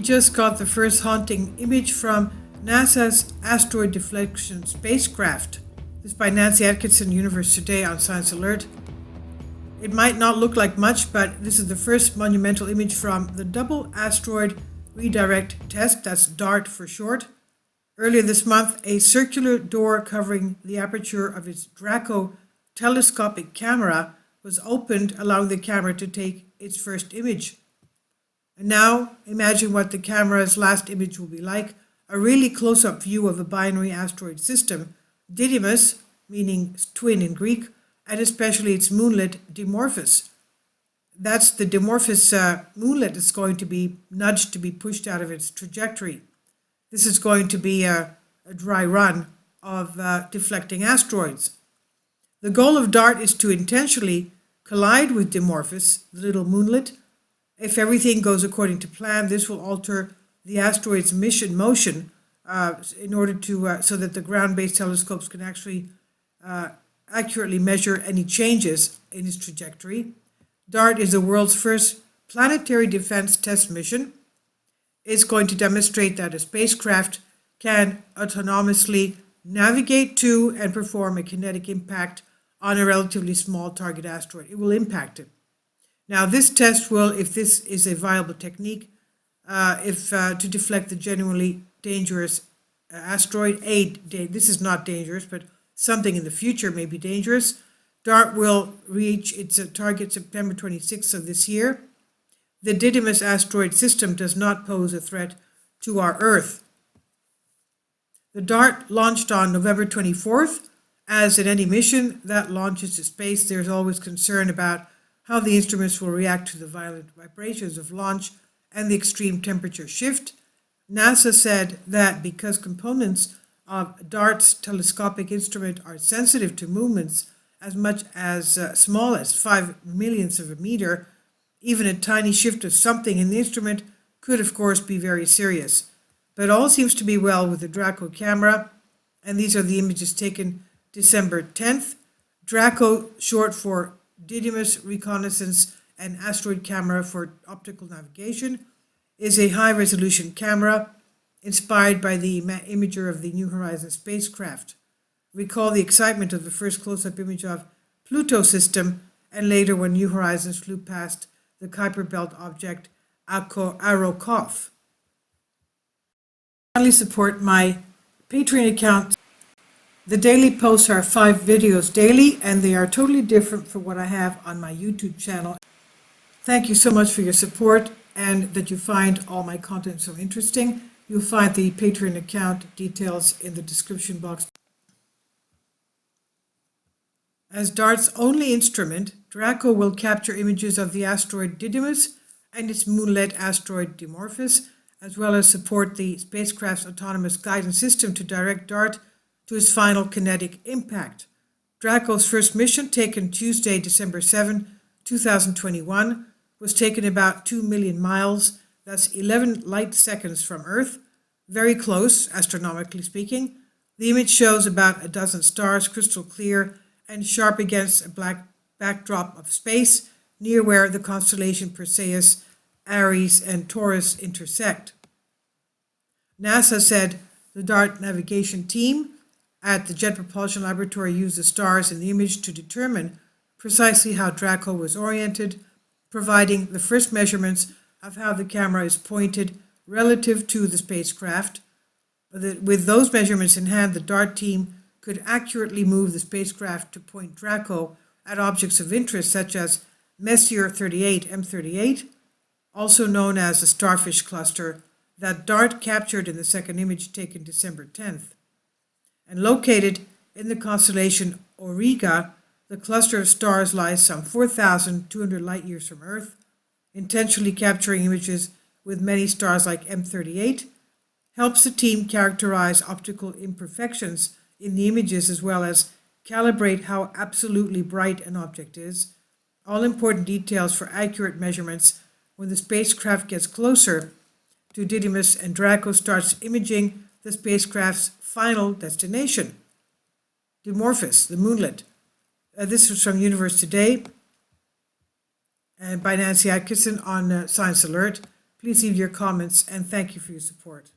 just got the first haunting image from NASA's Asteroid Deflection Spacecraft. This is by Nancy Atkinson, Universe Today on Science Alert. It might not look like much, but this is the first monumental image from the Double Asteroid Redirect Test, that's DART for short. Earlier this month, a circular door covering the aperture of its Draco telescopic camera was opened, allowing the camera to take its first image. And now, imagine what the camera's last image will be like, a really close-up view of a binary asteroid system, Didymos, meaning twin in Greek, and especially its moonlet Dimorphos. That's the Dimorphos moonlet that's going to be nudged to be pushed out of its trajectory. This is going to be a dry run of deflecting asteroids. The goal of DART is to intentionally collide with Dimorphos, the little moonlet. If everything goes according to plan, this will alter the asteroid's mission motion in order to so that the ground-based telescopes can actually accurately measure any changes in its trajectory. DART is the world's first planetary defense test mission. It's going to demonstrate that a spacecraft can autonomously navigate to and perform a kinetic impact on a relatively small target asteroid. It will impact it. Now, this test will, if this is a viable technique, to deflect the genuinely dangerous asteroid. This is not dangerous, but something in the future may be dangerous. DART will reach its target September 26th of this year. The Didymos asteroid system does not pose a threat to our Earth. The DART launched on November 24th. As in any mission that launches to space, there's always concern about how the instruments will react to the violent vibrations of launch and the extreme temperature shift. NASA said that because components of DART's telescopic instrument are sensitive to movements as much as small as 5 millionths of a meter, even a tiny shift of something in the instrument could, of course, be very serious. But all seems to be well with the Draco camera, and these are the images taken December 10th. Draco, short for Didymos Reconnaissance and Asteroid Camera for Optical Navigation, is a high-resolution camera inspired by the imager of the New Horizons spacecraft. Recall the excitement of the first close-up image of Pluto system, and later when New Horizons flew past the Kuiper Belt object Arrokoth. Finally, support my Patreon account. The daily posts are 5 videos daily, and they are totally different from what I have on my YouTube channel. Thank you so much for your support and that you find all my content so interesting. You'll find the Patreon account details in the description box. As DART's only instrument, Draco will capture images of the asteroid Didymos and its moonlet asteroid Dimorphos, as well as support the spacecraft's autonomous guidance system to direct DART to its final kinetic impact. Draco's first mission, taken Tuesday, December 7, 2021, was taken about 2 million miles, that's 11 light seconds from Earth, very close, astronomically speaking. The image shows about a dozen stars, crystal clear and sharp against a black backdrop of space, near where the constellation Perseus, Aries, and Taurus intersect. NASA said the DART navigation team at the Jet Propulsion Laboratory used the stars in the image to determine precisely how Draco was oriented, providing the first measurements of how the camera is pointed relative to the spacecraft. With those measurements in hand, the DART team could accurately move the spacecraft to point Draco at objects of interest such as Messier 38 M38, also known as the starfish cluster that DART captured in the second image taken December 10th. And located in the constellation Eureka, the cluster of stars lies some 4,200 light years from Earth. Intentionally capturing images with many stars like M38 helps the team characterize optical imperfections in the images as well as calibrate how absolutely bright an object is. All important details for accurate measurements when the spacecraft gets closer to Didymos and Draco starts imaging the spacecraft's final destination, Dimorphos, the moonlet. This was from Universe Today and by Nancy Atkinson on Science Alert. Please leave your comments and thank you for your support.